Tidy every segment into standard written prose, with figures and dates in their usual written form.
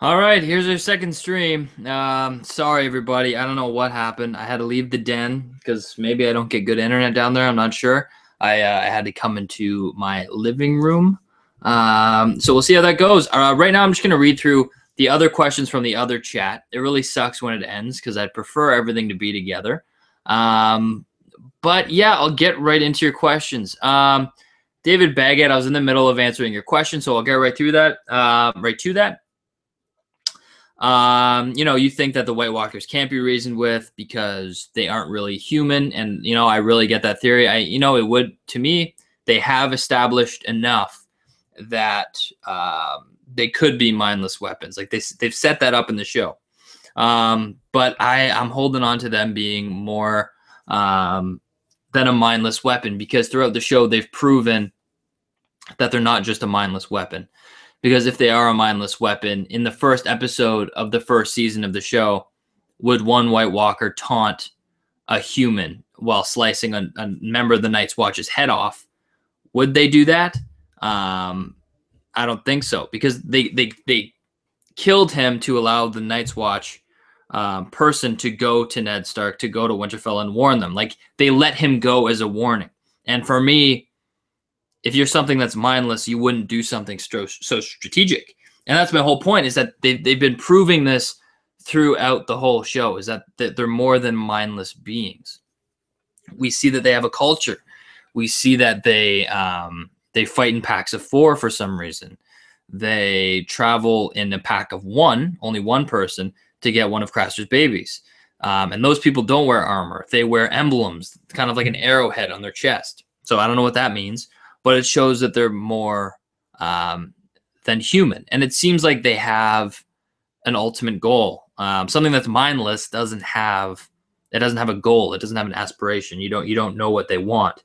All right, here's our second stream. Sorry everybody, I don't know what happened. I had to leave the den because maybe I don't get good internet down there. I'm not sure. I had to come into my living room. So we'll see how that goes. Right now, I'm just gonna read through the other questions from the other chat. It really sucks when it ends because I'd prefer everything to be together. But yeah, I'll get right into your questions. David Baggett, I was in the middle of answering your question, so I'll get right through that. Right to that. You think that the White Walkers can't be reasoned with because they aren't really human, and I really get that theory. It would, to me, they have established enough that they could be mindless weapons. Like they've set that up in the show. But I'm holding on to them being more than a mindless weapon because throughout the show they've proven that they're not just a mindless weapon. Because if they are a mindless weapon, in the first episode of the first season of the show, would one White Walker taunt a human while slicing a member of the Night's Watch's head off? Would they do that? I don't think so, because they killed him to allow the Night's Watch person to go to Ned Stark, to go to Winterfell and warn them. Like, they let him go as a warning. And for me, if you're something that's mindless, you wouldn't do something so strategic. And that's my whole point, is that they've been proving this throughout the whole show, is that they're more than mindless beings. We see that they have a culture. We see that they fight in packs of 4 for some reason. They travel in a pack of 1, only one person, to get one of Craster's babies. And those people don't wear armor. They wear emblems, kind of like an arrowhead on their chest. So I don't know what that means, but it shows that they're more than human. And it seems like they have an ultimate goal. Something that's mindless doesn't have a goal. It doesn't have an aspiration. You don't know what they want.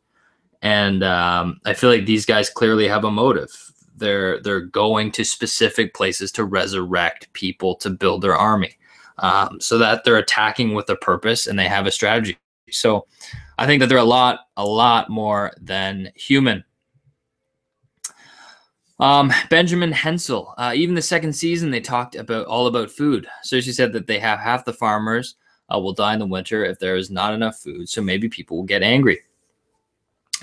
And I feel like these guys clearly have a motive. They're going to specific places to resurrect people to build their army, so that they're attacking with a purpose and they have a strategy. So I think that they're a lot more than human. Benjamin Hensel, even the second season, they talked all about food. Cersei said that they have half the farmers will die in the winter if there is not enough food. So maybe people will get angry.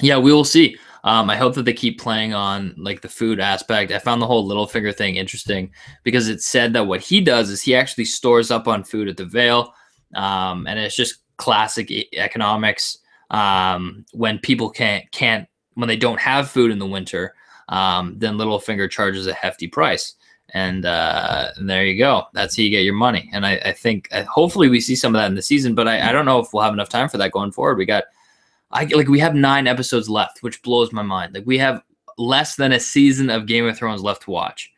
Yeah, we will see. I hope that they keep playing on like the food aspect. I found the whole Littlefinger thing interesting because it said that what he does is he actually stores up on food at the Vale. And it's just classic economics. When people when they don't have food in the winter, then Littlefinger charges a hefty price. And there you go. That's how you get your money. And I think hopefully we see some of that in the season, but I don't know if we'll have enough time for that going forward. We have 9 episodes left, which blows my mind. Like, we have less than a season of Game of Thrones left to watch.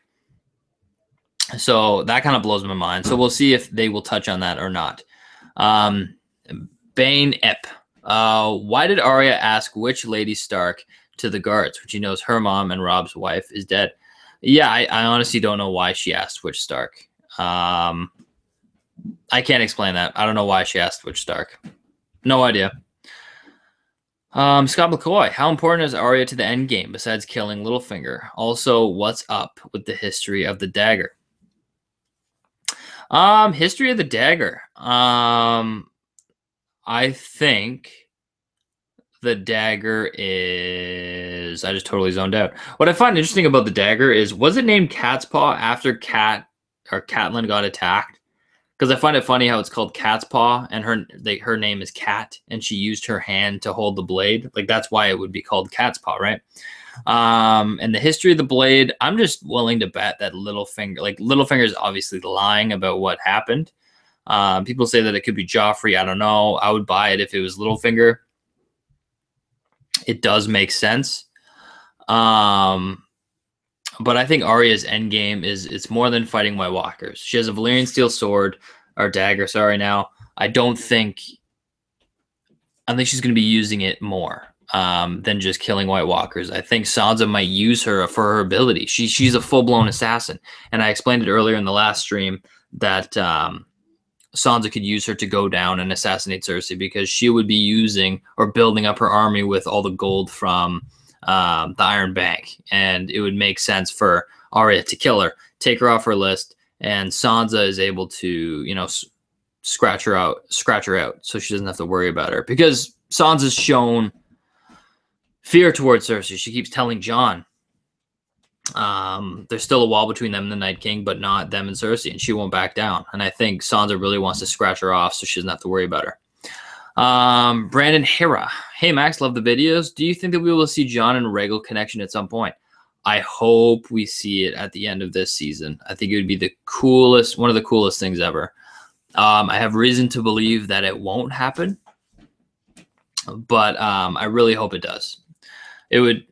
So that kind of blows my mind. So we'll see if they will touch on that or not. Bane Ep. Why did Arya ask which Lady Stark to the guards when she knows her mom and Rob's wife is dead? Yeah, I honestly don't know why she asked which Stark. I can't explain that. I don't know why she asked which Stark. No idea. Scott McCoy, how important is Arya to the end game besides killing Littlefinger? Also, what's up with the history of the dagger? History of the dagger. I think the dagger is... I just totally zoned out. What I find interesting about the dagger is, was it named Cat's Paw after Catelyn got attacked? Because I find it funny how it's called Cat's Paw, and her name is Cat, and she used her hand to hold the blade. Like, that's why it would be called Cat's Paw, right? And the history of the blade, I'm just willing to bet that Littlefinger is obviously lying about what happened. People say that it could be Joffrey. I don't know. I would buy it if it was Littlefinger. It does make sense. But I think Arya's endgame it's more than fighting White Walkers. She has a Valyrian steel sword, or dagger, sorry now. I think she's going to be using it more than just killing White Walkers. I think Sansa might use her for her ability. She's a full-blown assassin. And I explained it earlier in the last stream that Sansa could use her to go down and assassinate Cersei, because she would be using or building up her army with all the gold from the Iron Bank, and it would make sense for Arya to kill her, take her off her list, and Sansa is able to, you know, scratch her out, so she doesn't have to worry about her, because Sansa's shown fear towards Cersei. She keeps telling Jon, there's still a wall between them and the Night King, but not them and Cersei, and she won't back down. And I think Sansa really wants to scratch her off so she doesn't have to worry about her. Brandon Hira. Hey, Max, love the videos. Do you think that we will see Jon and Ragle connection at some point? I hope we see it at the end of this season. I think it would be the coolest, one of the coolest things ever. I have reason to believe that it won't happen, but I really hope it does. It would,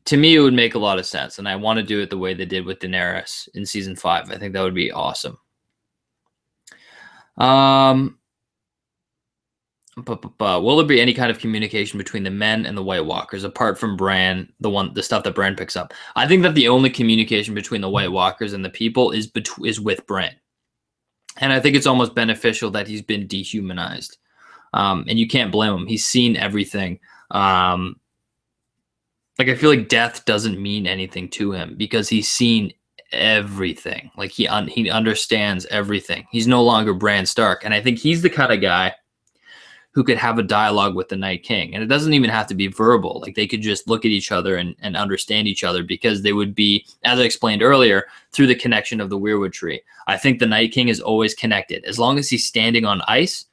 to me, it would make a lot of sense, and I want to do it the way they did with Daenerys in season 5. I think that would be awesome. Will there be any kind of communication between the men and the White Walkers the stuff that Bran picks up? I think that the only communication between the White Walkers and the people is with Bran, and I think it's almost beneficial that he's been dehumanized. And you can't blame him. He's seen everything. I feel like death doesn't mean anything to him because he's seen everything. Like he understands everything. He's no longer Bran Stark, and I think he's the kind of guy who could have a dialogue with the Night King. And it doesn't even have to be verbal. Like they could just look at each other and understand each other, because they would be, as I explained earlier, through the connection of the Weirwood tree. I think the Night King is always connected. As long as he's standing on ice,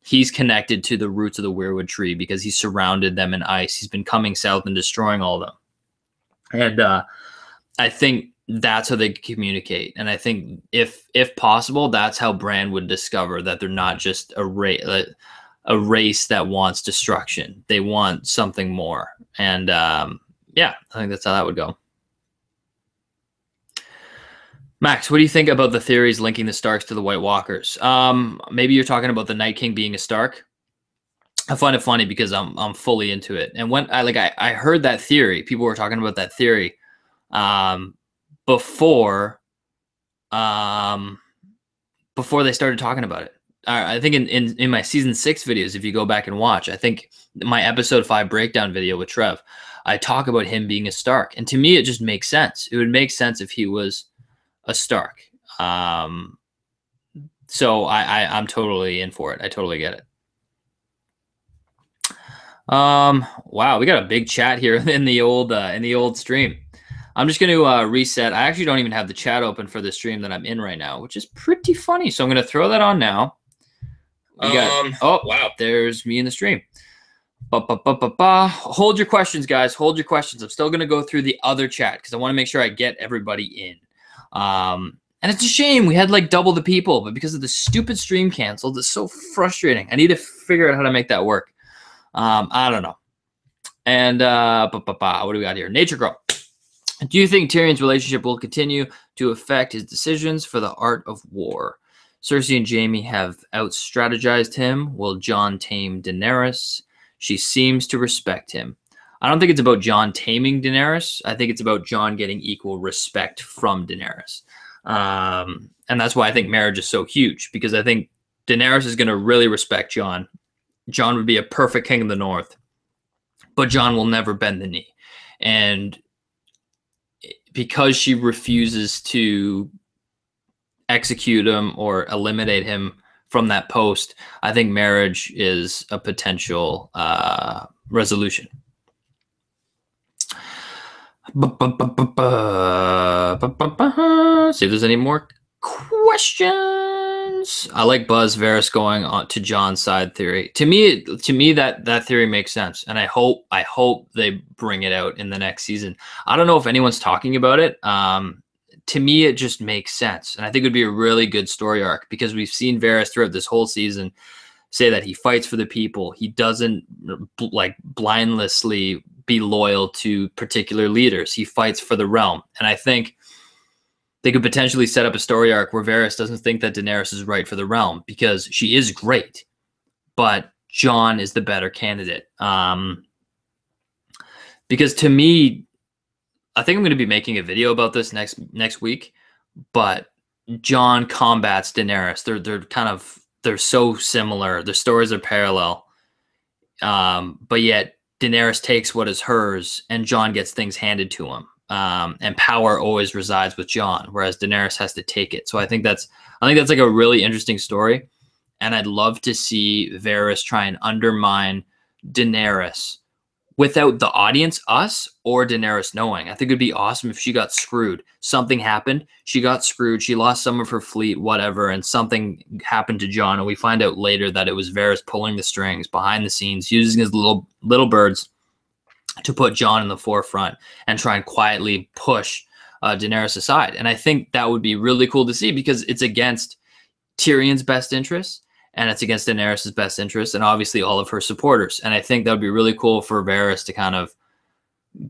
he's connected to the roots of the Weirwood tree because he's surrounded them in ice. He's been coming south and destroying all of them. And I think that's how they communicate. And I think if possible, that's how Bran would discover that they're not just a race that wants destruction. They want something more. And yeah, I think that's how that would go. Max, what do you think about the theories linking the Starks to the White Walkers? Maybe you're talking about the Night King being a Stark. I find it funny because I'm fully into it. And when I heard that theory, people were talking about that theory before they started talking about it. I think in my season 6 videos, if you go back and watch, I think my episode 5 breakdown video with Trev, I talk about him being a Stark. And to me, it just makes sense. It would make sense if he was a Stark. So I'm totally in for it. I totally get it. Wow, we got a big chat here in the old stream. I'm just going to reset. I actually don't even have the chat open for the stream that I'm in right now, which is pretty funny. So I'm going to throw that on now. Oh, wow, there's me in the stream. Hold your questions, guys. Hold your questions. I'm still going to go through the other chat because I want to make sure I get everybody in. And it's a shame we had like double the people, but because of the stupid stream canceled, it's so frustrating. I need to figure out how to make that work. I don't know. And what do we got here? Nature Girl. Do you think Tyrion's relationship will continue to affect his decisions for the art of war? Cersei and Jaime have out-strategized him. Will Jon tame Daenerys? She seems to respect him. I don't think it's about Jon taming Daenerys. I think it's about Jon getting equal respect from Daenerys. And that's why I think marriage is so huge, because I think Daenerys is going to really respect Jon. Jon would be a perfect king of the North, but Jon will never bend the knee. And because she refuses to execute him or eliminate him from that post, I think marriage is a potential resolution. See if there's any more questions. I like Buzz Varys going on to Jon's side theory. To me that theory makes sense, and I hope they bring it out in the next season. I don't know if anyone's talking about it. To me, it just makes sense, and I think it would be a really good story arc, because we've seen Varys throughout this whole season say that he fights for the people. He doesn't like blindlessly be loyal to particular leaders. He fights for the realm, and I think they could potentially set up a story arc where Varys doesn't think that Daenerys is right for the realm, because she is great, but Jon is the better candidate. Because to me, I think I'm going to be making a video about this next week, but Jon combats Daenerys. They're so similar. Their stories are parallel. But yet Daenerys takes what is hers and Jon gets things handed to him. and power always resides with Jon, whereas Daenerys has to take it. So I think that's like a really interesting story, and I'd love to see Varys try and undermine Daenerys without the audience, us, or Daenerys knowing. I think it'd be awesome if she got screwed. Something happened. She got screwed. She lost some of her fleet, whatever, and something happened to Jon. And we find out later that it was Varys pulling the strings behind the scenes, using his little birds to put Jon in the forefront and try and quietly push Daenerys aside. And I think that would be really cool to see because it's against Tyrion's best interests. And it's against Daenerys' best interest and obviously all of her supporters. And I think that would be really cool for Varys to kind of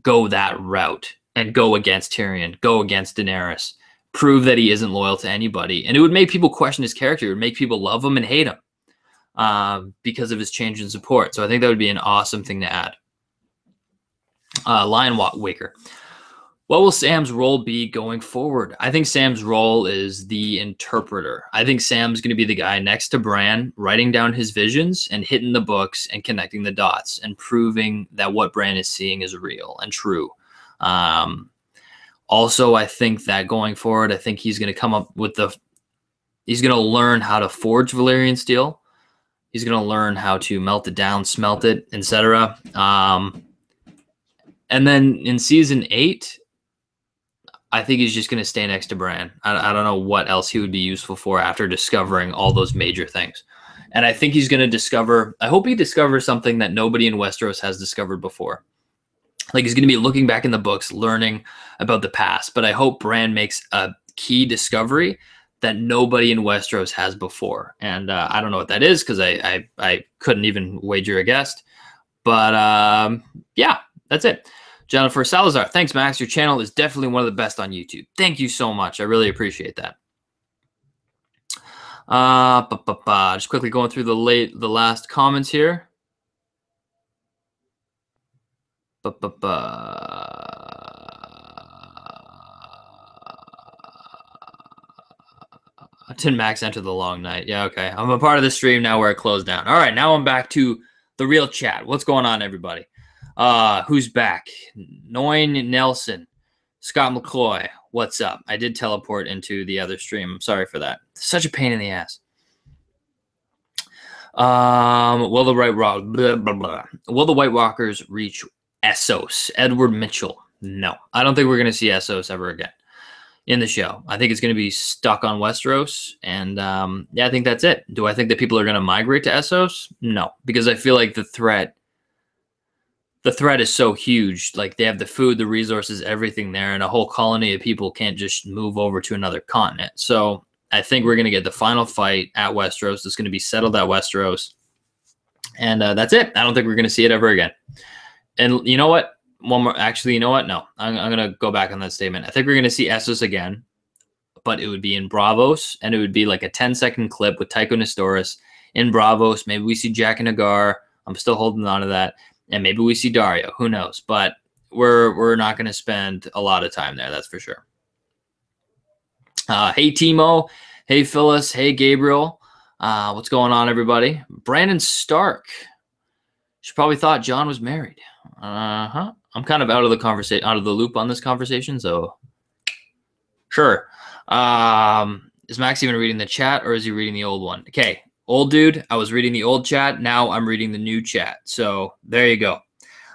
go that route and go against Tyrion, go against Daenerys, prove that he isn't loyal to anybody. And it would make people question his character. It would make people love him and hate him because of his change in support. So I think that would be an awesome thing to add. Lion Waker. What will Sam's role be going forward? I think Sam's role is the interpreter. I think Sam's going to be the guy next to Bran, writing down his visions and hitting the books and connecting the dots and proving that what Bran is seeing is real and true. Also, I think that going forward, I think he's going to come up with he's going to learn how to forge Valyrian steel. He's going to learn how to melt it down, smelt it, etc. And then in season 8, I think he's just going to stay next to Bran. I don't know what else he would be useful for after discovering all those major things. And I think he's going to discover, I hope he discovers something that nobody in Westeros has discovered before. Like he's going to be looking back in the books, learning about the past. But I hope Bran makes a key discovery that nobody in Westeros has before. And I don't know what that is because I couldn't even wager a guess. But yeah, that's it. Jennifer Salazar, thanks, Max. Your channel is definitely one of the best on YouTube. Thank you so much. I really appreciate that. Just quickly going through the last comments here. Did Max enter the long night? Yeah, okay. I'm a part of the stream now where it closed down. All right, now I'm back to the real chat. What's going on, everybody? Who's back? Noin Nelson, Scott McCloy. What's up? I did teleport into the other stream. I'm sorry for that. Such a pain in the ass. Will the White Walkers reach Esos? Edward Mitchell. No, I don't think we're going to see Esos ever again in the show. I think it's going to be stuck on Westeros. And yeah, I think that's it. Do I think that people are going to migrate to Esos? No, because I feel like the threat is so huge. Like they have the food, the resources, everything there, and a whole colony of people can't just move over to another continent. So I think we're going to get the final fight at Westeros. It's going to be settled at Westeros. And that's it. I don't think we're going to see it ever again. And you know what? One more. Actually, you know what? No, I'm going to go back on that statement. I think we're going to see Essos again, but it would be in Bravos, and it would be like a 10-second clip with Tycho Nestoris in Bravos. Maybe we see Jack and Hagar. I'm still holding on to that. And maybe we see Dario. Who knows? But we're not going to spend a lot of time there. That's for sure. Hey, Timo. Hey, Phyllis. Hey, Gabriel. What's going on, everybody? Brandon Stark. She probably thought Jon was married. I'm kind of out of the loop on this conversation, so sure. Is Max even reading the chat, or is he reading the old one? Okay. Old dude, I was reading the old chat. Now I'm reading the new chat. So there you go.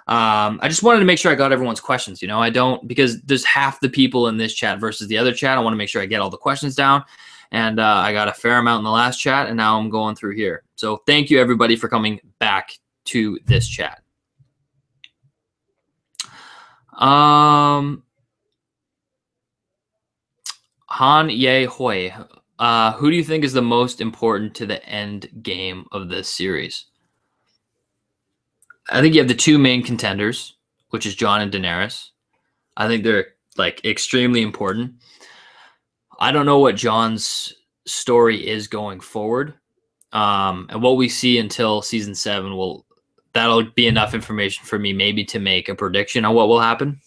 I just wanted to make sure I got everyone's questions. You know, because there's half the people in this chat versus the other chat. I want to make sure I get all the questions down. And I got a fair amount in the last chat, and now I'm going through here. So thank you, everybody, for coming back to this chat. Han Ye Hoi. Who do you think is the most important to the end game of this series? I think you have the two main contenders, which is Jon and Daenerys. I think they're like extremely important. I don't know what Jon's story is going forward. And what we see until season 7 that'll be enough information for me maybe to make a prediction on what will happen.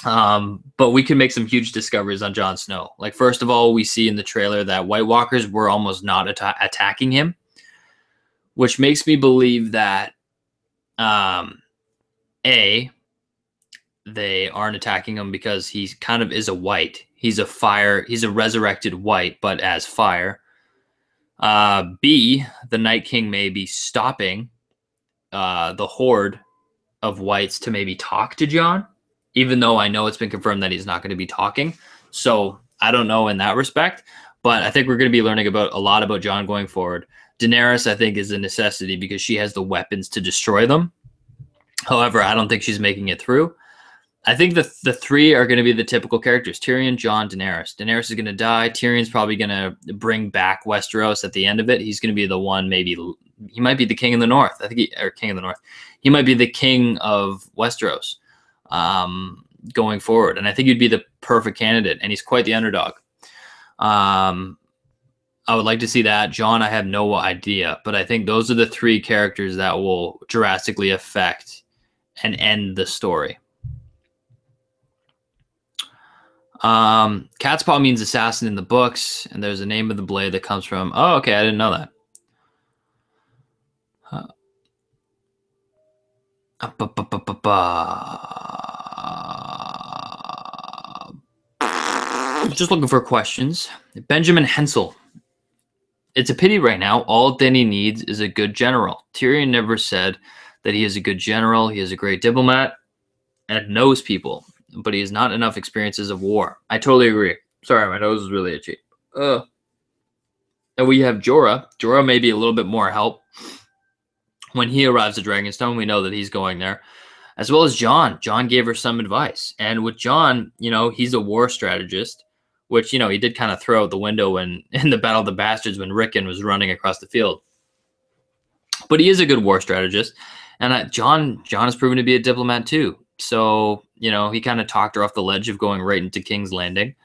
But we can make some huge discoveries on Jon Snow. Like, first of all, we see in the trailer that White Walkers were almost not attacking him, which makes me believe that, A, they aren't attacking him because he kind of is a white. He's a fire. He's a resurrected white, but as fire. B, the Night King may be stopping the horde of whites to maybe talk to Jon, even though I know it's been confirmed that he's not going to be talking. So I don't know in that respect, but I think we're going to be learning a lot about Jon going forward. Daenerys, I think, is a necessity because she has the weapons to destroy them. However, I don't think she's making it through. I think the three are going to be the typical characters: Tyrion, Jon, Daenerys. Daenerys is going to die. Tyrion's probably going to bring back Westeros at the end of it. He's going to be the one, maybe he might be the king of the north. I think king of the north. He might be the king of Westeros going forward. And I think he'd be the perfect candidate. And he's quite the underdog. I would like to see that. Jon, I have no idea. But I think those are the three characters that will drastically affect and end the story. Cat's paw means assassin in the books, and there's a name of the blade that comes from. Oh, okay, I didn't know that. Just looking for questions. Benjamin Hensel. It's a pity right now. All Dani needs is a good general. Tyrion never said that he is a good general. He is a great diplomat and knows people, but he has not enough experiences of war. I totally agree. Sorry, my nose is really itchy. And we have Jorah. Jorah may be a little bit more help. When he arrives at Dragonstone, we know that he's going there. As well as Jon. Jon gave her some advice. And with Jon, he's a war strategist, which, he did kind of throw out the window in the Battle of the Bastards when Rickon was running across the field. But he is a good war strategist. And Jon has proven to be a diplomat too. So, he kind of talked her off the ledge of going right into King's Landing,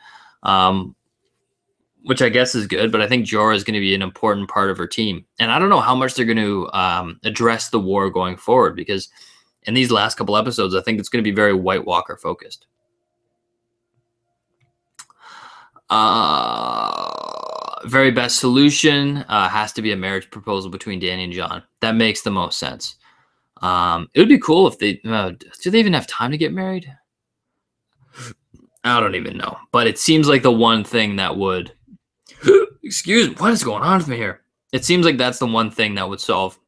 which I guess is good. But I think Jorah is going to be an important part of her team. And I don't know how much they're going to address the war going forward, because in these last couple episodes, I think it's going to be very White Walker focused. Very best solution has to be a marriage proposal between Dani and Jon. That makes the most sense. It would be cool if they do they even have time to get married? I don't even know, but it seems like the one thing that would excuse me, what is going on with me here? It seems like that's the one thing that would solve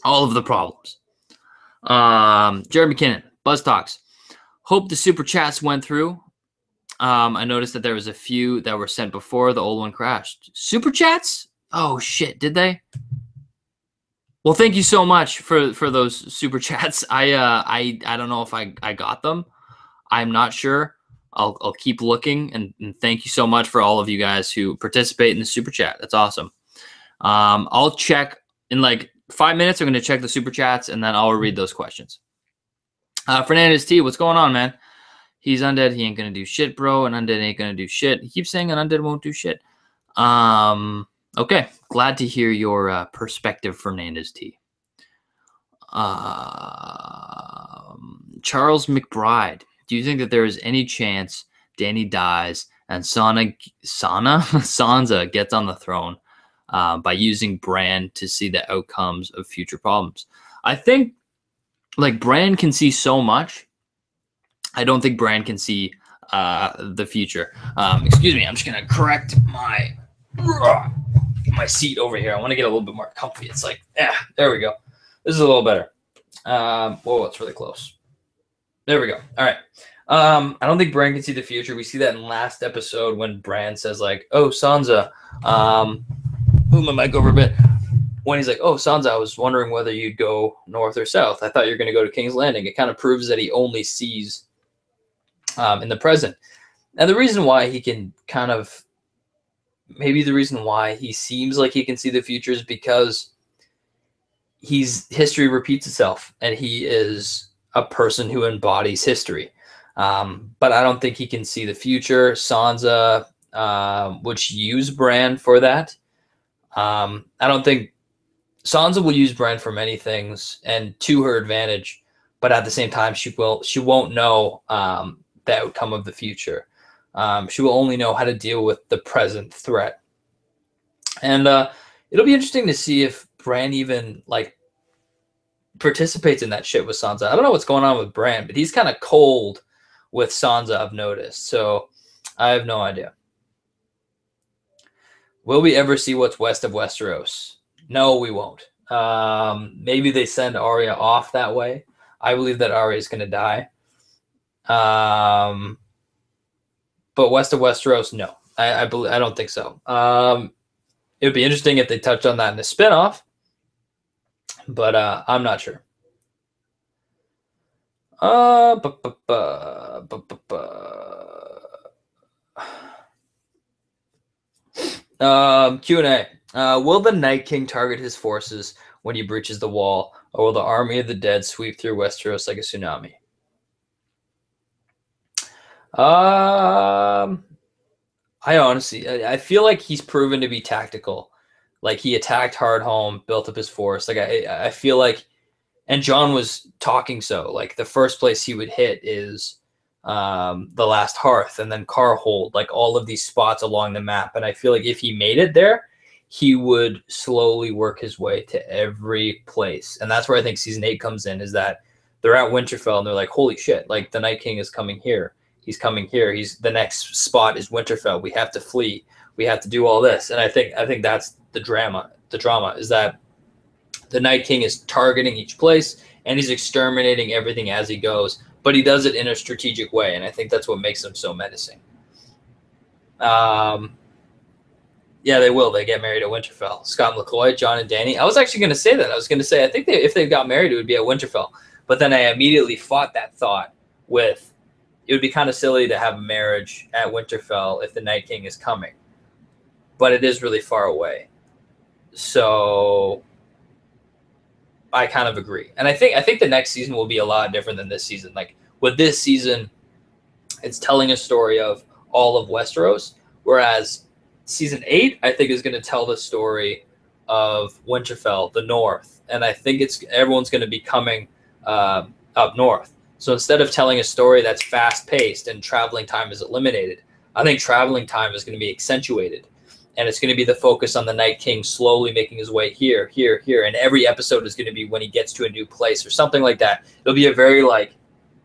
all of the problems. Jared McKinnon, BuzzTox. Hope the super chats went through. I noticed that there was a few that were sent before the old one crashed. Super chats? Oh shit, did they? Well, thank you so much for those super chats. I don't know if I got them. I'm not sure. I'll keep looking, and thank you so much for all of you guys who participate in the super chat. That's awesome. I'll check in like 5 minutes. I'm going to check the super chats, and then I'll read those questions. Fernandez T, what's going on, man? He's undead. He ain't going to do shit, bro. An undead ain't going to do shit. He keeps saying an undead won't do shit. Okay. Glad to hear your perspective, Fernandez T. Charles McBride. Do you think that there is any chance Dani dies and Sansa gets on the throne by using Bran to see the outcomes of future problems? I think like Bran can see so much. I don't think Bran can see the future. Excuse me. I'm just going to correct my seat over here. I want to get a little bit more comfy. It's like, there we go. This is a little better. Whoa, it's really close. There we go. All right. I don't think Bran can see the future. We see that in last episode when Bran says like, oh, Sansa, move my mic over a bit. When he's like, oh, Sansa, I was wondering whether you'd go north or south. I thought you were going to go to King's Landing. It kind of proves that he only sees in the present. And the reason why he can maybe the reason why he seems like he can see the future is because history repeats itself, and he is a person who embodies history. But I don't think he can see the future. Sansa would use Bran for that. I don't think Sansa will use Bran for many things and to her advantage, but at the same time, she won't know the outcome of the future. She will only know how to deal with the present threat. And it'll be interesting to see if Bran even participates in that shit with Sansa. I don't know what's going on with Bran, but he's kind of cold with Sansa, I've noticed. So I have no idea. Will we ever see what's west of Westeros? No, we won't. Maybe they send Arya off that way. I believe that Arya is going to die. But west of Westeros, no. I don't think so. It would be interesting if they touched on that in the spinoff, but I'm not sure. Q&A. Will the Night King target his forces when he breaches the wall, or will the army of the dead sweep through Westeros like a tsunami? I honestly, I feel like he's proven to be tactical. Like, he attacked Hardhome, built up his force. Like, I feel like, and John was talking so, like, the first place he would hit is the Last Hearth, and then Carhold, like all of these spots along the map. And I feel like if he made it there, he would slowly work his way to every place. And that's where I think season 8 comes in, is that they're at Winterfell and they're like, holy shit, like the Night King is coming here. He's coming here. He's the next spot is Winterfell. We have to flee. We have to do all this. And I think that's the drama. The drama is that the Night King is targeting each place and he's exterminating everything as he goes, but he does it in a strategic way. And I think that's what makes him so menacing. Yeah, they will. They get married at Winterfell. Scott McCoy, John and Dani. I was actually going to say that. I was going to say, I think if they got married, it would be at Winterfell. But then I immediately fought that thought with, it would be kind of silly to have a marriage at Winterfell if the Night King is coming. But it is really far away. So I kind of agree. And I think the next season will be a lot different than this season. Like, with this season, it's telling a story of all of Westeros, whereas season 8, I think, is going to tell the story of Winterfell, the North. And I think everyone's going to be coming up north. So instead of telling a story that's fast-paced and traveling time is eliminated, I think traveling time is going to be accentuated. And it's going to be the focus on the Night King slowly making his way here, here, here. And every episode is going to be when he gets to a new place or something like that. It'll be a very, like,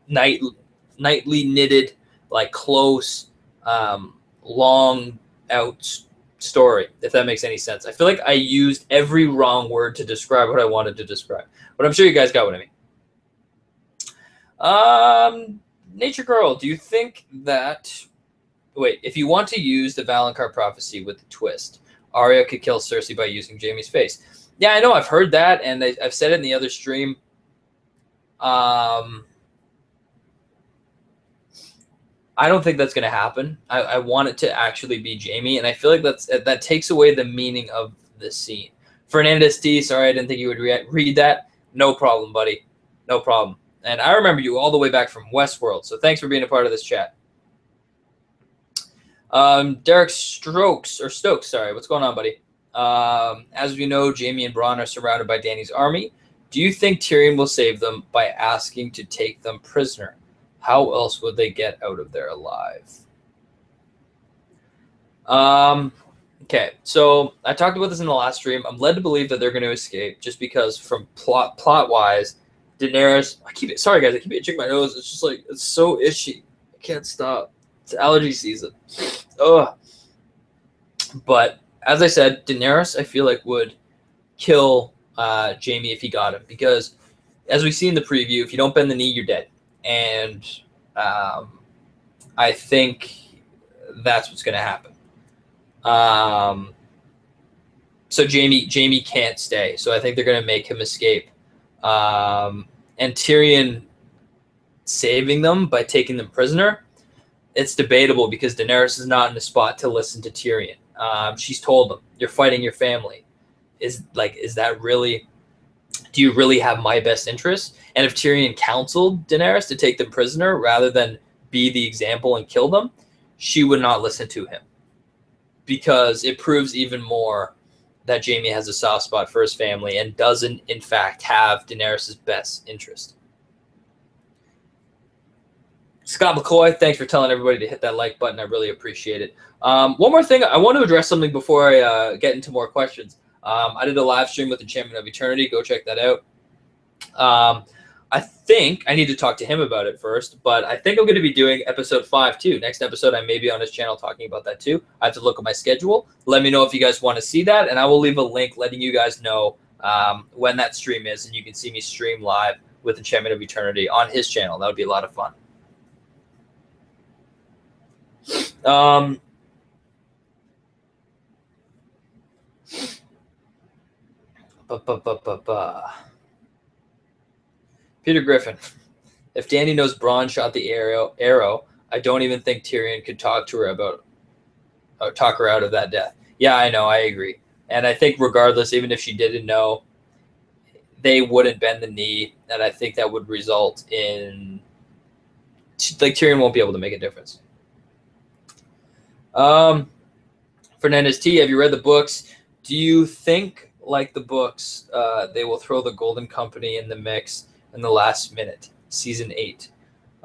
nightly knitted, like, close, long out story, if that makes any sense. I feel like I used every wrong word to describe what I wanted to describe. But I'm sure you guys got what I mean. Nature Girl, do you think that... Wait, if you want to use the Valonqar prophecy with the twist, Arya could kill Cersei by using Jaime's face. Yeah, I know. I've heard that, and I've said it in the other stream. I don't think that's going to happen. I want it to actually be Jaime, and I feel like that takes away the meaning of the scene. Fernandez T, sorry, I didn't think you would read that. No problem, buddy. No problem. And I remember you all the way back from Westworld, so thanks for being a part of this chat. Derek Stokes, sorry. What's going on, buddy? As we know, Jaime and Bran are surrounded by Dany's army. Do you think Tyrion will save them by asking to take them prisoner? How else would they get out of there alive? Okay, so I talked about this in the last stream. I'm led to believe that they're going to escape just because from plot-wise, Daenerys... Sorry, guys, I keep itching my nose. It's just like, it's so itchy. I can't stop. It's allergy season. Ugh. But as I said, Daenerys, I feel like, would kill Jaime if he got him. Because as we see in the preview, if you don't bend the knee, you're dead. And I think that's what's going to happen. So Jaime can't stay. So I think they're going to make him escape. And Tyrion saving them by taking them prisoner, it's debatable because Daenerys is not in the spot to listen to Tyrion. She's told him, "You're fighting your family." Is that really? Do you really have my best interest? And if Tyrion counseled Daenerys to take them prisoner rather than be the example and kill them, she would not listen to him, because it proves even more that Jaime has a soft spot for his family and doesn't, in fact, have Daenerys' best interest. Scott McCoy, thanks for telling everybody to hit that like button. I really appreciate it. One more thing. I want to address something before I get into more questions. I did a live stream with the Champion of Eternity. Go check that out. I think I need to talk to him about it first, but I think I'm going to be doing episode 5 too. Next episode, I may be on his channel talking about that too. I have to look at my schedule. Let me know if you guys want to see that, and I will leave a link letting you guys know when that stream is, and you can see me stream live with Enchantment of Eternity on his channel. That would be a lot of fun. Peter Griffin. If Dani knows Bran shot the arrow, I don't even think Tyrion could talk her out of that death. Yeah, I know. I agree. And I think regardless, even if she didn't know, they wouldn't bend the knee. And I think that would result in, like, Tyrion won't be able to make a difference. Fernandez T, have you read the books? Do you think, like the books, they will throw the Golden Company in the mix in the last minute? Season 8.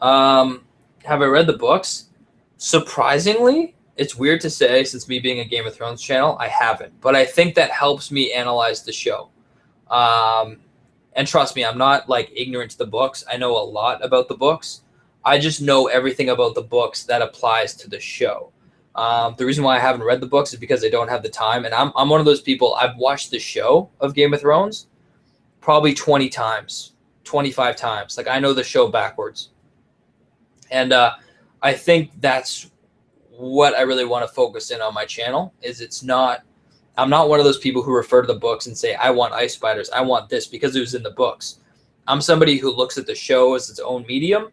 Have I read the books? Surprisingly, it's weird to say, since me being a Game of Thrones channel, I haven't. But I think that helps me analyze the show. And trust me, I'm not like ignorant to the books. I know a lot about the books. I just know everything about the books that applies to the show. The reason why I haven't read the books is because I don't have the time. And I'm one of those people, I've watched the show of Game of Thrones probably 20 times. 25 times. Like, I know the show backwards. And I think that's what I really want to focus in on my channel. Is I'm not one of those people who refer to the books and say, I want ice spiders, I want this because it was in the books. I'm somebody who looks at the show as its own medium,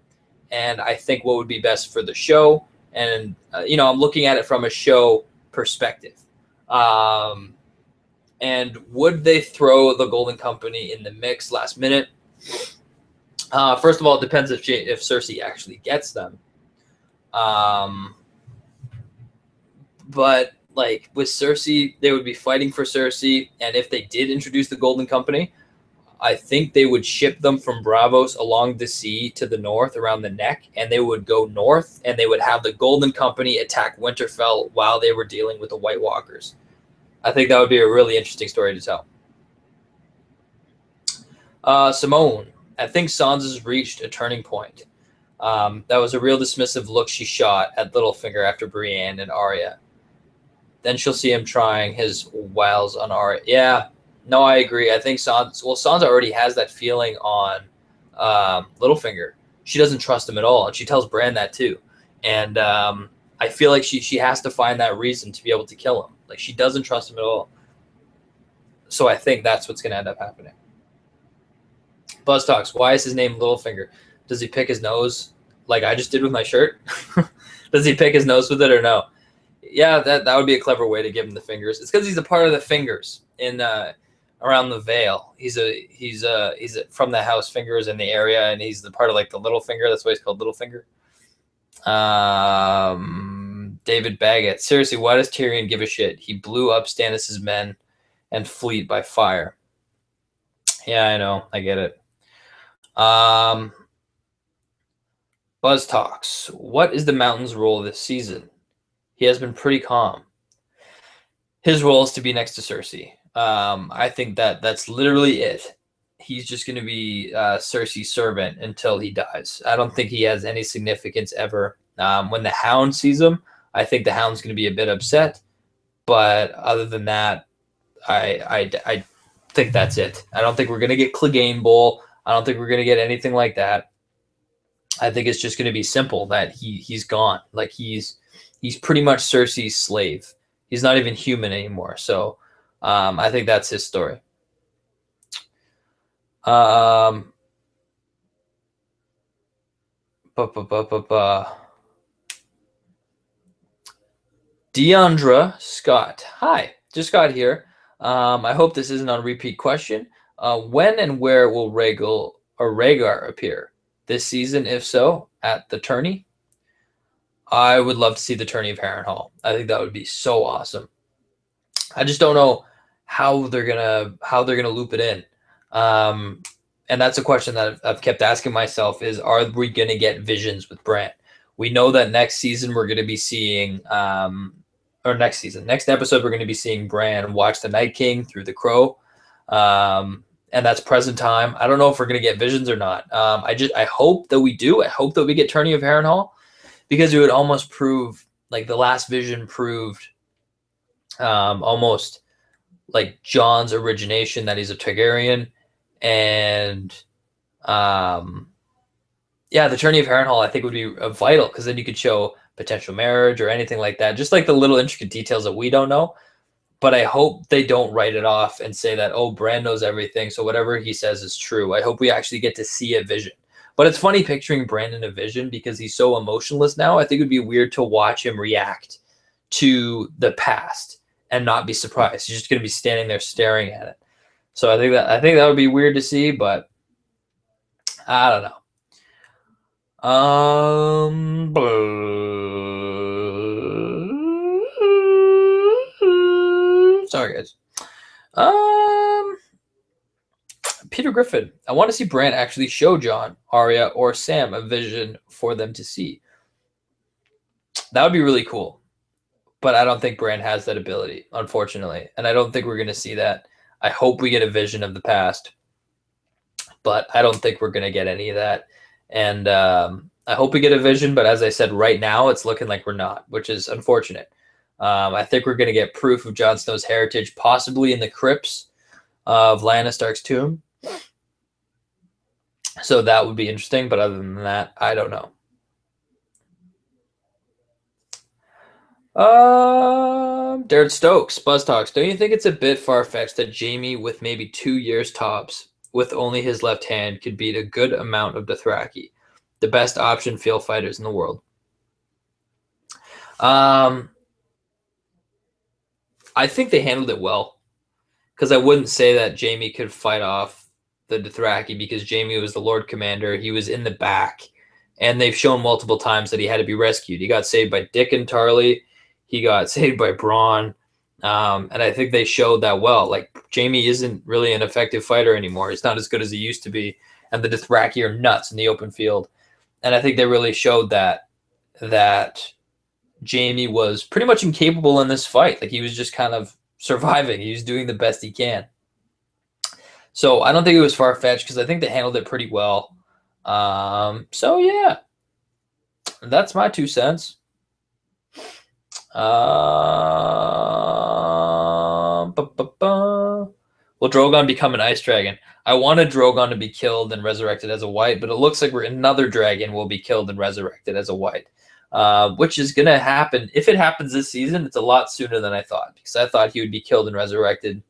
and I think what would be best for the show. And I'm looking at it from a show perspective. And would they throw the Golden Company in the mix last minute? First of all, it depends if Cersei actually gets them. But like with Cersei, they would be fighting for Cersei, and if they did introduce the Golden Company, I think they would ship them from Braavos along the sea to the north around the neck, and they would go north, and they would have the Golden Company attack Winterfell while they were dealing with the White Walkers. I think that would be a really interesting story to tell. Simone, I think Sansa's reached a turning point. That was a real dismissive look she shot at Littlefinger after Brienne and Arya. Then she'll see him trying his wiles on Arya. Yeah, no, I agree. I think Sansa already has that feeling on Littlefinger. She doesn't trust him at all, and she tells Bran that too. And I feel like she has to find that reason to be able to kill him. Like, she doesn't trust him at all. So I think that's what's going to end up happening. BuzzTox, why is his name Littlefinger? Does he pick his nose like I just did with my shirt? Does he pick his nose with it or no? Yeah, that would be a clever way to give him the fingers. It's because he's a part of the fingers in around the Vale. He's from the house Fingers in the area, and he's the part of like the Littlefinger. That's why he's called Littlefinger. David Baggett. Seriously, why does Tyrion give a shit? He blew up Stannis' men and fleet by fire. Yeah, I know. I get it. BuzzTox. What is the Mountain's role this season? He has been pretty calm. His role is to be next to Cersei. I think that's literally it. He's just going to be Cersei's servant until he dies. I don't think he has any significance ever. When the Hound sees him, I think the Hound's going to be a bit upset. But other than that, I think that's it. I don't think we're going to get Clegane Bowl. I don't think we're going to get anything like that. I think it's just going to be simple that he's gone. Like, he's pretty much Cersei's slave. He's not even human anymore. So I think that's his story. Deandra Scott. Hi, just got here. I hope this isn't a repeat question. When and where will Ragle or Rhaegar appear? This season, if so, at the tourney? I would love to see the tourney of Harrenhal. I think that would be so awesome. I just don't know how they're gonna loop it in. And that's a question that I've kept asking myself is, are we gonna get visions with Bran? We know that next season we're gonna be seeing next episode we're gonna be seeing Bran watch the Night King through the Crow. and that's present time. I don't know if we're gonna get visions or not. I hope that we do. I hope that we get Tourney of Harrenhal, because it would almost prove, like the last vision proved, almost like Jon's origination, that he's a Targaryen, and yeah, the Tourney of Harrenhal I think would be vital, because then you could show potential marriage or anything like that, just like the little intricate details that we don't know. But I hope they don't write it off and say that, oh, Bran knows everything, so whatever he says is true. I hope we actually get to see a vision. But it's funny picturing Bran in a vision because he's so emotionless now. I think it would be weird to watch him react to the past and not be surprised. He's just going to be standing there staring at it. So I think that would be weird to see, but I don't know. Sorry, guys. Peter Griffin. I want to see Bran actually show Jon, Arya, or Sam a vision for them to see. That would be really cool. But I don't think Bran has that ability, unfortunately. And I don't think we're going to see that. I hope we get a vision of the past. But I don't think we're going to get any of that. And I hope we get a vision. But as I said, right now, it's looking like we're not, which is unfortunate. I think we're going to get proof of Jon Snow's heritage, possibly in the crypts of Lyanna Stark's tomb. So that would be interesting. But other than that, I don't know. Darren Stokes, BuzzTox. Don't you think it's a bit far-fetched that Jaime, with maybe 2 years tops, with only his left hand, could beat a good amount of Dothraki, the best option field fighters in the world? I think they handled it well, because I wouldn't say that Jaime could fight off the Dothraki, because Jaime was the Lord Commander. He was in the back, and they've shown multiple times that he had to be rescued. He got saved by Dick and Tarly. He got saved by Bronn. And I think they showed that well. Like, Jaime isn't really an effective fighter anymore. He's not as good as he used to be. And the Dothraki are nuts in the open field. And I think they really showed that Jaime was pretty much incapable in this fight. Like, he was just kind of surviving. He was doing the best he can. So I don't think it was far-fetched, because I think they handled it pretty well. So yeah, that's my 2 cents. Will Drogon become an ice dragon? I wanted Drogon to be killed and resurrected as a white, but it looks like another dragon will be killed and resurrected as a white, which is going to happen. If it happens this season, it's a lot sooner than I thought, because I thought he would be killed and resurrected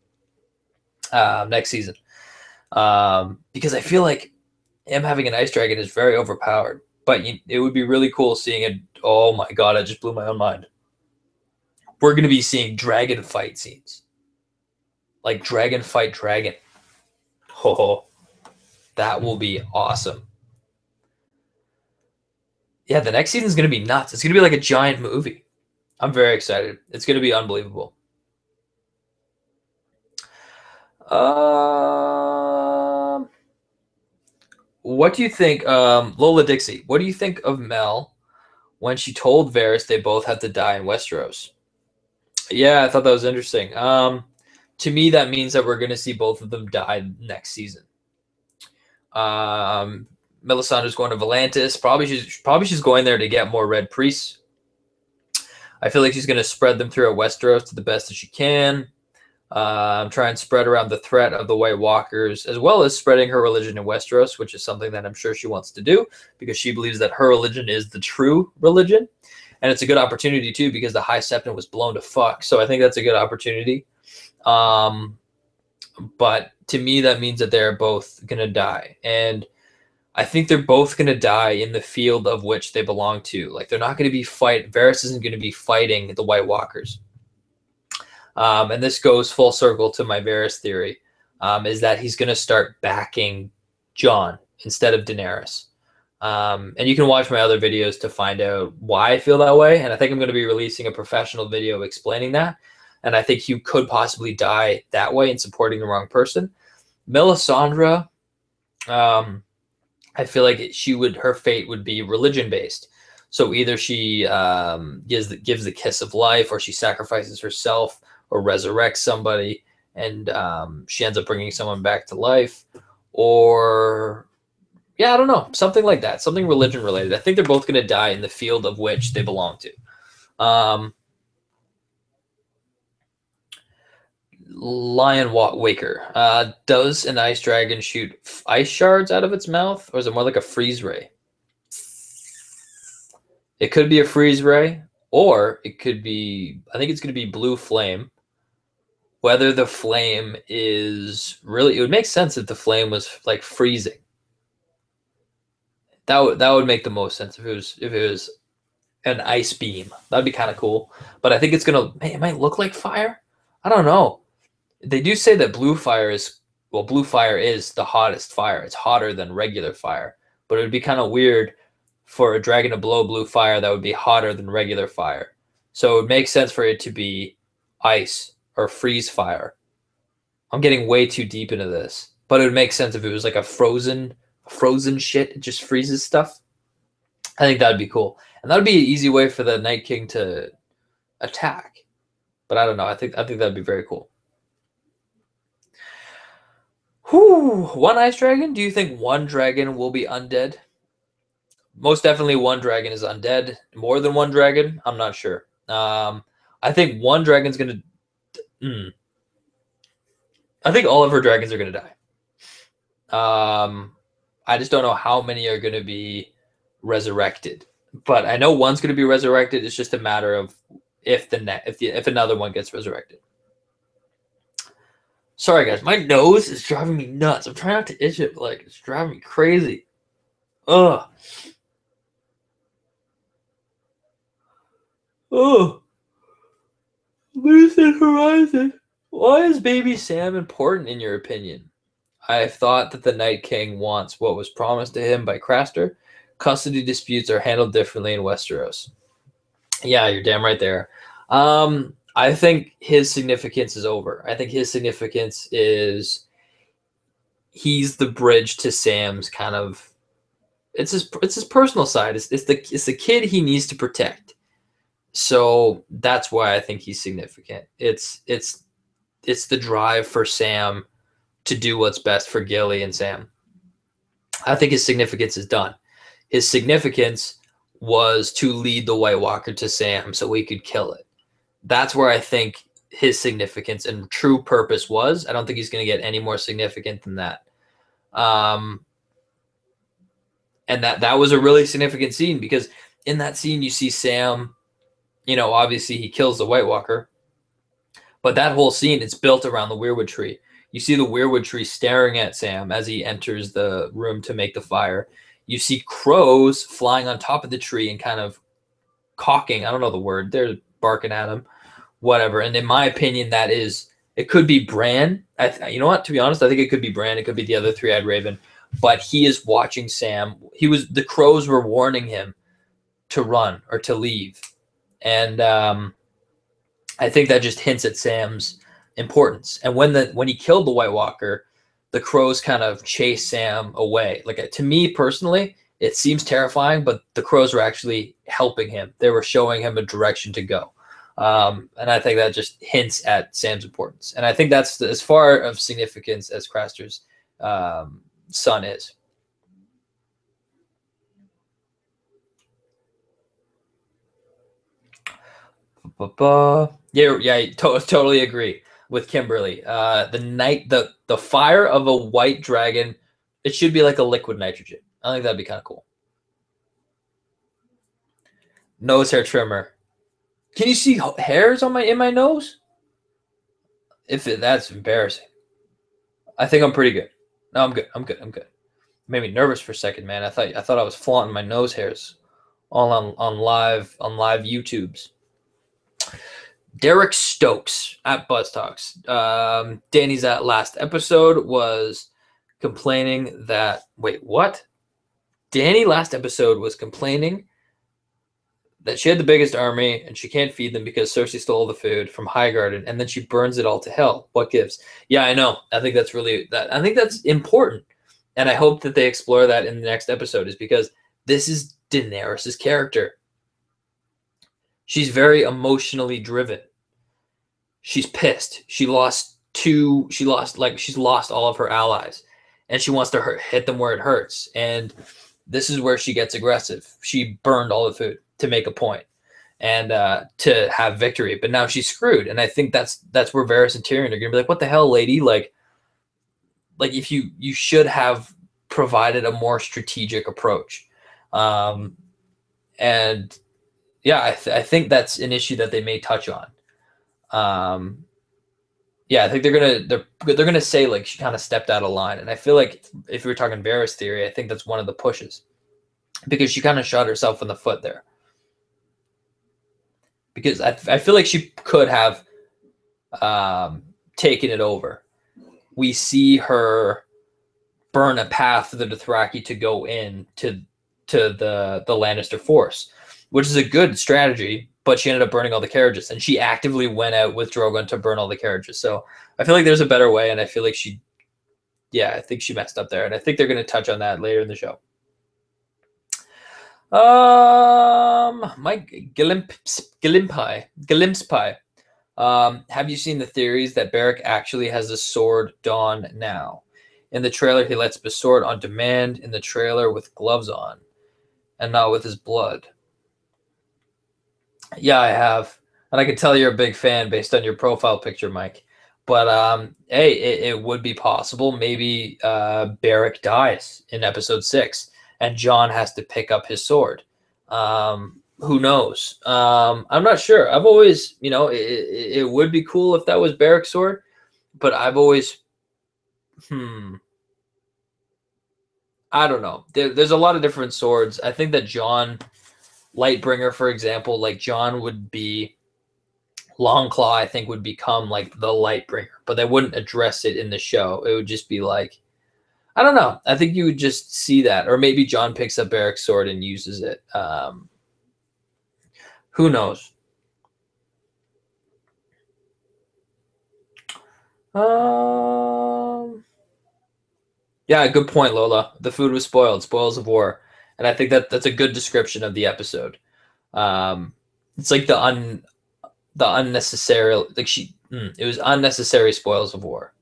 next season, because I feel like him having an ice dragon is very overpowered. But it would be really cool seeing it. Oh my god, I just blew my own mind. We're going to be seeing dragon fight scenes. Like dragon fight dragon. Oh, that will be awesome. Yeah, the next season is going to be nuts. It's going to be like a giant movie. I'm very excited. It's going to be unbelievable. What do you think, Lola Dixie, what do you think of Mel when she told Varys they both have to die in Westeros? Yeah, I thought that was interesting. To me, that means that we're going to see both of them die next season. Melisandre's going to Volantis. Probably she's going there to get more Red Priests. I feel like she's going to spread them throughout Westeros to the best that she can. Try and spread around the threat of the White Walkers, as well as spreading her religion in Westeros, which is something that I'm sure she wants to do, because she believes that her religion is the true religion. And it's a good opportunity, too, because the High Septon was blown to fuck. So I think that's a good opportunity. But to me, that means that they're both going to die. And I think they're both going to die in the field of which they belong to. Like, they're not going to be Varys isn't going to be fighting the White Walkers. And this goes full circle to my Varys theory, is that he's going to start backing Jon instead of Daenerys. And you can watch my other videos to find out why I feel that way. And I think I'm going to be releasing a professional video explaining that. And I think he could possibly die that way in supporting the wrong person. Melisandre, I feel like her fate would be religion-based. So either she gives the kiss of life, or she sacrifices herself, or resurrects somebody. and she ends up bringing someone back to life, or yeah, I don't know, something like that, something religion related. I think they're both going to die in the field of which they belong to. Lion Waker. Does an ice dragon shoot ice shards out of its mouth, or is it more like a freeze ray? It could be a freeze ray, or it could be, I think it's going to be blue flame. Whether the flame is really, it would make sense if the flame was like freezing. That would make the most sense if it was an ice beam. That'd be kind of cool. But I think it's gonna, it might look like fire. I don't know. They do say that blue fire is the hottest fire. It's hotter than regular fire. But it would be kind of weird for a dragon to blow blue fire that would be hotter than regular fire. So it would make sense for it to be ice or freeze fire. I'm getting way too deep into this. But it would make sense if it was like a frozen shit. It just freezes stuff. I think that'd be cool. And that'd be an easy way for the Night King to attack. But I don't know. I think that'd be very cool. Whew. One ice dragon? Do you think one dragon will be undead? Most definitely one dragon is undead. More than one dragon? I'm not sure. I think one dragon's going to... I think all of her dragons are going to die. I just don't know how many are going to be resurrected. But I know one's going to be resurrected. It's just a matter of if another one gets resurrected. Sorry, guys. My nose is driving me nuts. I'm trying not to itch it, but like it's driving me crazy. Ugh. Oh. Lucid Horizon. Why is baby Sam important in your opinion? I thought that the Night King wants what was promised to him by Craster. Custody disputes are handled differently in Westeros. Yeah, you're damn right there. I think his significance is over. I think his significance is he's the bridge to Sam's kind of. It's his personal side. It's the kid he needs to protect. So that's why I think he's significant. It's the drive for Sam to do what's best for Gilly and Sam. I think his significance is done. His significance was to lead the White Walker to Sam so he could kill it. That's where I think his significance and true purpose was. I don't think he's going to get any more significant than that. And that was a really significant scene because in that scene you see Sam, obviously he kills the White Walker, but that whole scene, it's built around the weirwood tree. You see the weirwood tree staring at Sam as he enters the room to make the fire. You see crows flying on top of the tree and kind of cawking. I don't know the word. They're barking at him, whatever. And in my opinion, it could be Bran. You know what? To be honest, I think it could be Bran. It could be the other three-eyed raven. But he is watching Sam. The crows were warning him to run or to leave. And I think that just hints at Sam's importance. And when he killed the White Walker, the crows kind of chased Sam away. Like, to me personally, it seems terrifying, but the crows were actually helping him. They were showing him a direction to go. And I think that just hints at Sam's importance. And I think that's as far of significance as Craster's son is. Yeah, totally agree with Kimberly. The fire of a white dragon, it should be like a liquid nitrogen. I think that'd be kind of cool. Nose hair trimmer. Can you see hairs on in my nose? That's embarrassing. I think I'm pretty good. No, I'm good. I'm good. Made me nervous for a second, man. I thought I was flaunting my nose hairs all on live YouTubes. Derek Stokes at BuzzTox. Dani's last episode was complaining that... Wait, what? Dani last episode was complaining that she had the biggest army and she can't feed them because Cersei stole the food from Highgarden and then she burns it all to hell. What gives? Yeah, I know. I think that's important. And I hope that they explore that in the next episode, is because this is Daenerys' character. She's very emotionally driven. She's pissed. She lost she's lost all of her allies, and she wants to hit them where it hurts. And this is where she gets aggressive. She burned all the food to make a point and to have victory, but now she's screwed. And I think that's where Varys and Tyrion are gonna be like, what the hell, lady? Like if you should have provided a more strategic approach. And yeah, I think that's an issue that they may touch on. Yeah, I think they're gonna say like she kind of stepped out of line, and I feel like if we were talking Varys theory, I think that's one of the pushes, because she kind of shot herself in the foot there. Because I feel like she could have taken it over. We see her burn a path for the Dothraki to go in to the Lannister force, which is a good strategy, but she ended up burning all the carriages, and she actively went out with Drogon to burn all the carriages. So I feel like there's a better way, and I feel like I think she messed up there, and I think they're going to touch on that later in the show. Mike Glimpie. Have you seen the theories that Beric actually has a sword drawn now? In the trailer, he lets the sword on demand in the trailer with gloves on, and not with his blood. Yeah, I have, and I can tell you're a big fan based on your profile picture, Mike. But hey, it would be possible. Maybe Beric dies in episode 6, and Jon has to pick up his sword. Who knows? I'm not sure. I've always, it would be cool if that was Beric's sword, but I've always, I don't know. There's a lot of different swords. I think that Jon, Lightbringer, for example, like Jon would be, Longclaw, I think, would become like the Lightbringer, but they wouldn't address it in the show. It would just be like, I don't know. I think you would just see that, or maybe Jon picks up Beric's sword and uses it. Who knows? Yeah, good point, Lola. The food was spoiled, spoils of war, and I think that's a good description of the episode. It's like the unnecessary, like it was unnecessary spoils of war.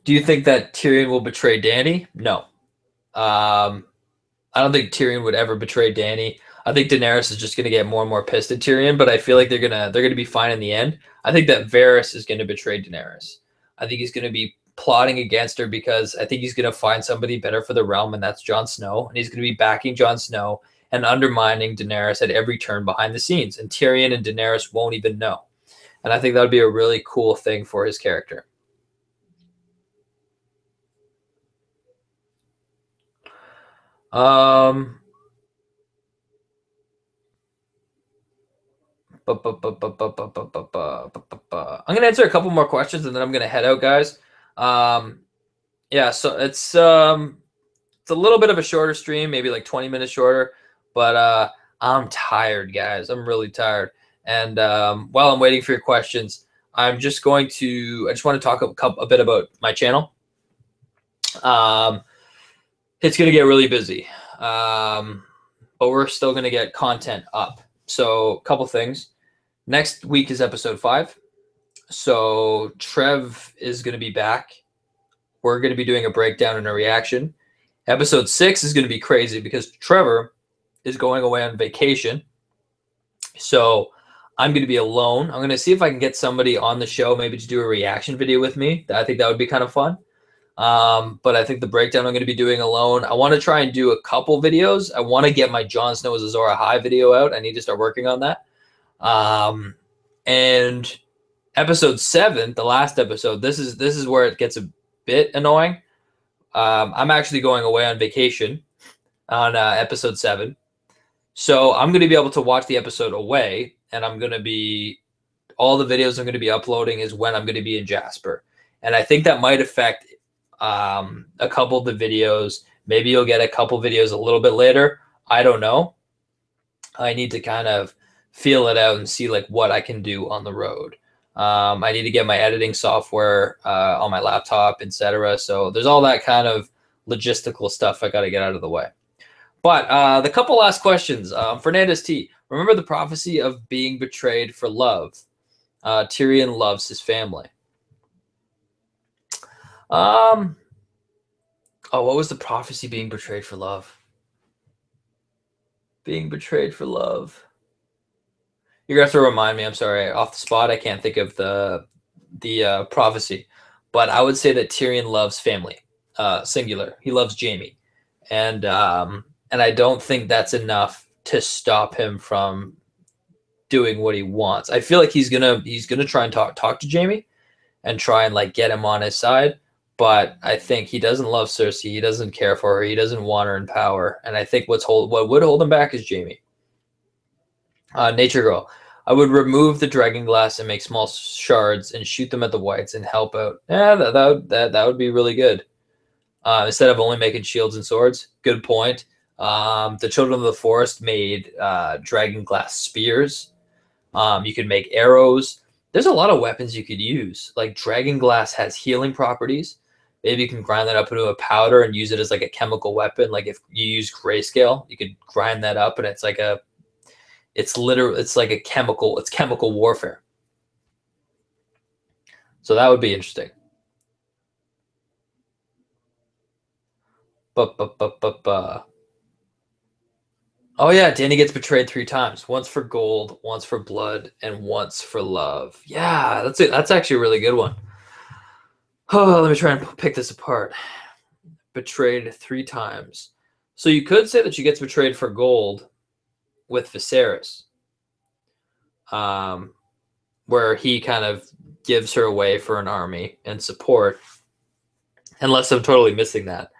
Do you think that Tyrion will betray Dani? No. I don't think Tyrion would ever betray Dani. I think Daenerys is just going to get more and more pissed at Tyrion, but I feel like they're gonna be fine in the end. I think that Varys is going to betray Daenerys. I think he's going to be plotting against her because I think he's going to find somebody better for the realm, and that's Jon Snow. And he's going to be backing Jon Snow and undermining Daenerys at every turn behind the scenes. And Tyrion and Daenerys won't even know. And I think that would be a really cool thing for his character. I'm going to answer a couple more questions, and then I'm going to head out, guys. Yeah, so it's a little bit of a shorter stream, maybe like 20 minutes shorter, but I'm tired, guys. I'm really tired. And while I'm waiting for your questions, I just want to talk a bit about my channel. It's going to get really busy, but we're still going to get content up. So a couple things. Next week is episode 5. So Trev is going to be back. We're going to be doing a breakdown and a reaction. Episode 6 is going to be crazy because Trevor is going away on vacation. So I'm going to be alone. I'm going to see if I can get somebody on the show maybe to do a reaction video with me. I think that would be kind of fun. But I think the breakdown I'm going to be doing alone. I want to try and do a couple videos. I want to get my Jon Snow as Azor Ahai video out. I need to start working on that. And episode 7, the last episode, this is where it gets a bit annoying. I'm actually going away on vacation on episode 7. So I'm going to be able to watch the episode away, and all the videos I'm going to be uploading is when I'm going to be in Jasper. And I think that might affect a couple of the videos. Maybe you'll get a couple videos a little bit later. I don't know. I need to kind of feel it out and see like what I can do on the road. I need to get my editing software on my laptop, etc. So there's all that kind of logistical stuff I got to get out of the way. But the couple last questions. Fernandez T. Remember the prophecy of being betrayed for love. Tyrion loves his family. Oh, what was the prophecy being betrayed for love? Being betrayed for love. You're gonna have to remind me. I'm sorry, off the spot, I can't think of the prophecy. But I would say that Tyrion loves family, singular. He loves Jaime, and I don't think that's enough to stop him from doing what he wants. I feel like he's gonna try and talk to Jaime and try and like get him on his side. But I think he doesn't love Cersei. He doesn't care for her. He doesn't want her in power. And I think what would hold him back is Jaime. Nature Girl. I would remove the dragon glass and make small shards and shoot them at the whites and help out. Yeah, that would be really good. Instead of only making shields and swords. Good point. The Children of the Forest made dragon glass spears. You could make arrows. There's a lot of weapons you could use. Like dragon glass has healing properties. Maybe you can grind that up into a powder and use it as like a chemical weapon. Like if you use grayscale, you could grind that up and it's like like a chemical, it's chemical warfare. So that would be interesting. Oh yeah, Dani gets betrayed 3 times. Once for gold, once for blood, and once for love. Yeah, that's it. That's actually a really good one. Oh, let me try and pick this apart. Betrayed 3 times. So you could say that she gets betrayed for gold with Viserys. Where he kind of gives her away for an army and support. Unless I'm totally missing that.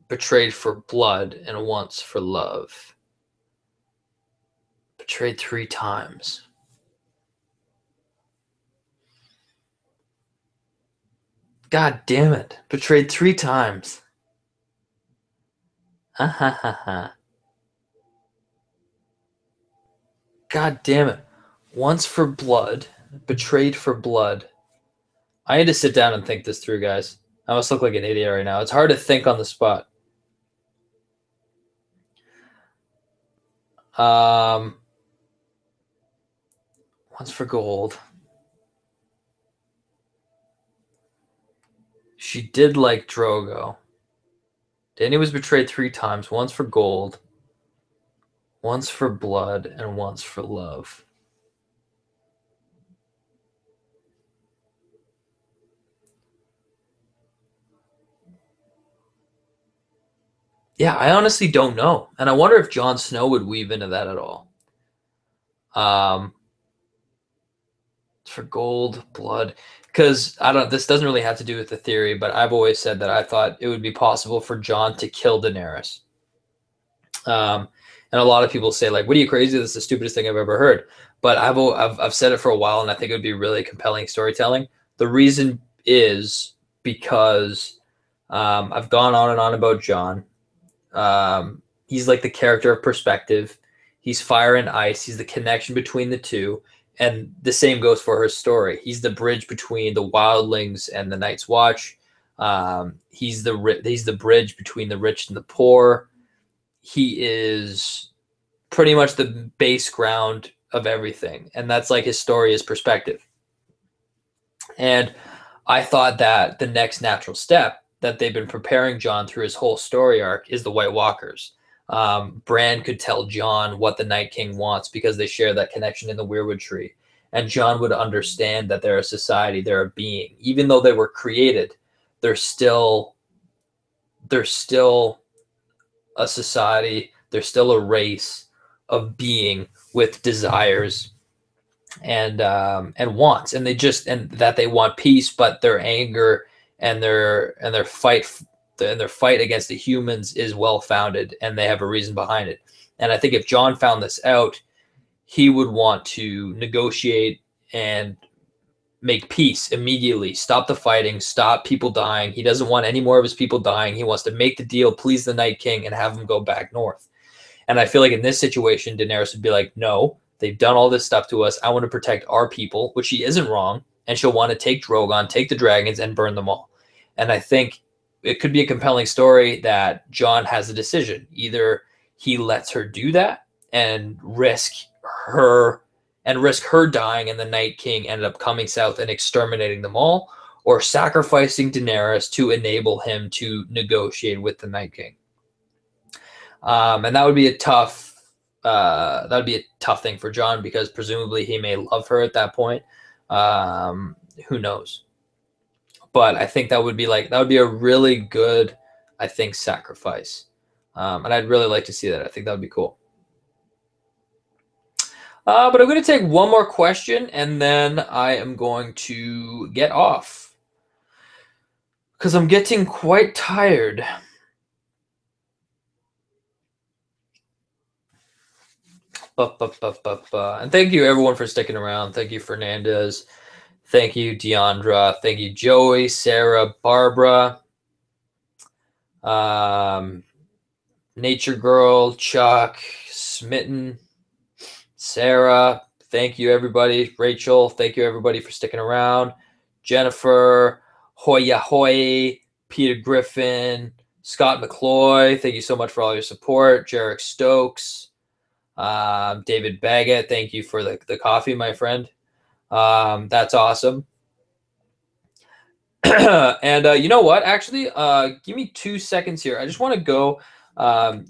Betrayed for blood and once for love. Betrayed 3 times. God damn it. Betrayed 3 times. God damn it. Once for blood. Betrayed for blood. I need to sit down and think this through, guys. I must look like an idiot right now. It's hard to think on the spot. Once for gold. She did like Drogo. Dani was betrayed 3 times. Once for gold. Once for blood. And once for love. Yeah, I honestly don't know. And I wonder if Jon Snow would weave into that at all. For gold, blood. Because this doesn't really have to do with the theory, but I've always said that I thought it would be possible for Jon to kill Daenerys. And a lot of people say, like, what are you crazy? This is the stupidest thing I've ever heard. But I've said it for a while, and I think it would be really compelling storytelling. The reason is because I've gone on and on about Jon. He's like the character of perspective. He's fire and ice. He's the connection between the two. And the same goes for her story. He's the bridge between the wildlings and the Night's Watch. He's the bridge between the rich and the poor. He is pretty much the base ground of everything. And that's like his story, his perspective. And I thought that the next natural step that they've been preparing Jon through his whole story arc is the White Walkers. Bran could tell Jon what the Night King wants because they share that connection in the Weirwood tree. And Jon would understand that they're a society, they're a being. Even though they were created, they're still a society, they're still a race of being with desires and wants. And that they want peace, but their anger and their fight against the humans is well-founded, and they have a reason behind it. And I think if Jon found this out, he would want to negotiate and make peace immediately, stop the fighting, stop people dying. He doesn't want any more of his people dying. He wants to make the deal, please the Night King, and have him go back north. And I feel like in this situation, Daenerys would be like, no, they've done all this stuff to us. I want to protect our people, which she isn't wrong. And she'll want to take Drogon, take the dragons, and burn them all. And I think it could be a compelling story that Jon has a decision. Either he lets her do that and risk her dying and the Night King ended up coming south and exterminating them all, or sacrificing Daenerys to enable him to negotiate with the Night King. And that would be a tough thing for Jon, because presumably he may love her at that point. Who knows? But I think that would be a really good, I think, sacrifice. And I'd really like to see that. I think that would be cool. But I'm going to take one more question, and then I am going to get off, because I'm getting quite tired. And thank you, everyone, for sticking around. Thank you, Fernandez. Thank you, Deandra. Thank you, Joey, Sarah, Barbara, Nature Girl, Chuck, Smitten, Sarah. Thank you, everybody. Rachel, thank you, everybody, for sticking around. Jennifer, Hoya Hoy, Peter Griffin, Scott McCloy, thank you so much for all your support. Jarek Stokes, David Baggett, thank you for the coffee, my friend. That's awesome. And you know what? Actually, give me 2 seconds here. I just want to go.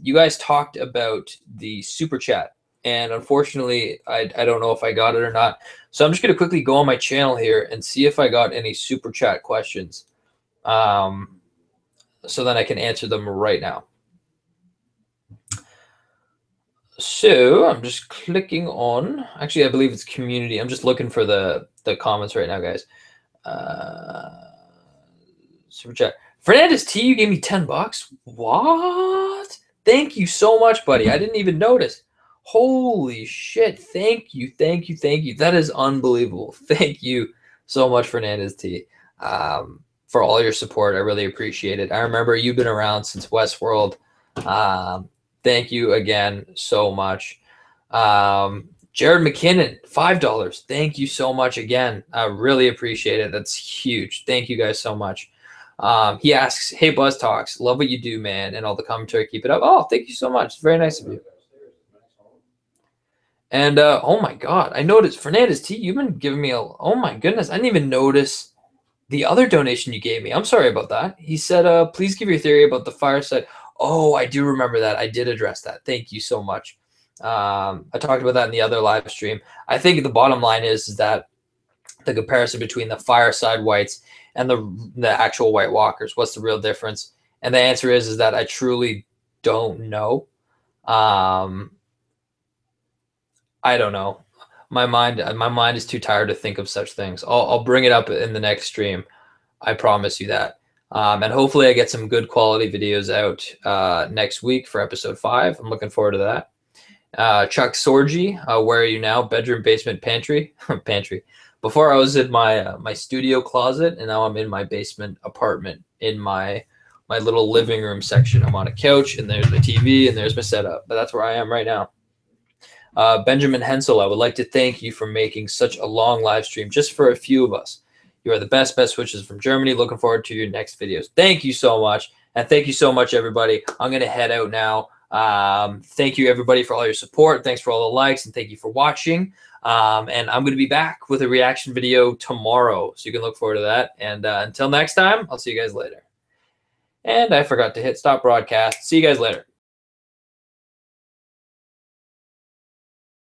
You guys talked about the super chat, and unfortunately, I don't know if I got it or not. So I'm just going to quickly go on my channel here and see if I got any super chat questions, so then I can answer them right now. So I'm just clicking on. Actually, I believe it's community. I'm just looking for the comments right now, guys. Super chat. Fernandez T, you gave me $10. What? Thank you so much, buddy. I didn't even notice. Holy shit. Thank you. Thank you. Thank you. That is unbelievable. Thank you so much, Fernandez T, for all your support. I really appreciate it. I remember you've been around since Westworld. Thank you again so much. Jared McKinnon, $5. Thank you so much again. I really appreciate it. That's huge. Thank you guys so much. He asks, hey, BuzzTox, love what you do, man, and all the commentary. Keep it up. Oh, thank you so much. It's very nice of you. And, oh, my God. I noticed, Fernandez T, you've been giving me oh, my goodness. I didn't even notice the other donation you gave me. I'm sorry about that. He said, please give your theory about the fireside. Oh, I do remember that. I did address that. Thank you so much. I talked about that in the other live stream. I think the bottom line is that the comparison between the fireside whites and the actual White Walkers, what's the real difference? And the answer is that I truly don't know. I don't know. My mind is too tired to think of such things. I'll bring it up in the next stream. I promise you that. And hopefully I get some good quality videos out next week for episode 5. I'm looking forward to that. Chuck Sorgi, where are you now? Bedroom, basement, pantry. Pantry. Before I was in my studio closet, and now I'm in my basement apartment in my little living room section. I'm on a couch, and there's my TV, and there's my setup. But that's where I am right now. Benjamin Hensel, I would like to thank you for making such a long live stream just for a few of us. You are the best wishes from Germany. Looking forward to your next videos. Thank you so much. And thank you so much, everybody. I'm going to head out now. Thank you, everybody, for all your support. Thanks for all the likes, and thank you for watching. And I'm going to be back with a reaction video tomorrow, so you can look forward to that. And until next time, I'll see you guys later. And I forgot to hit stop broadcast. See you guys later.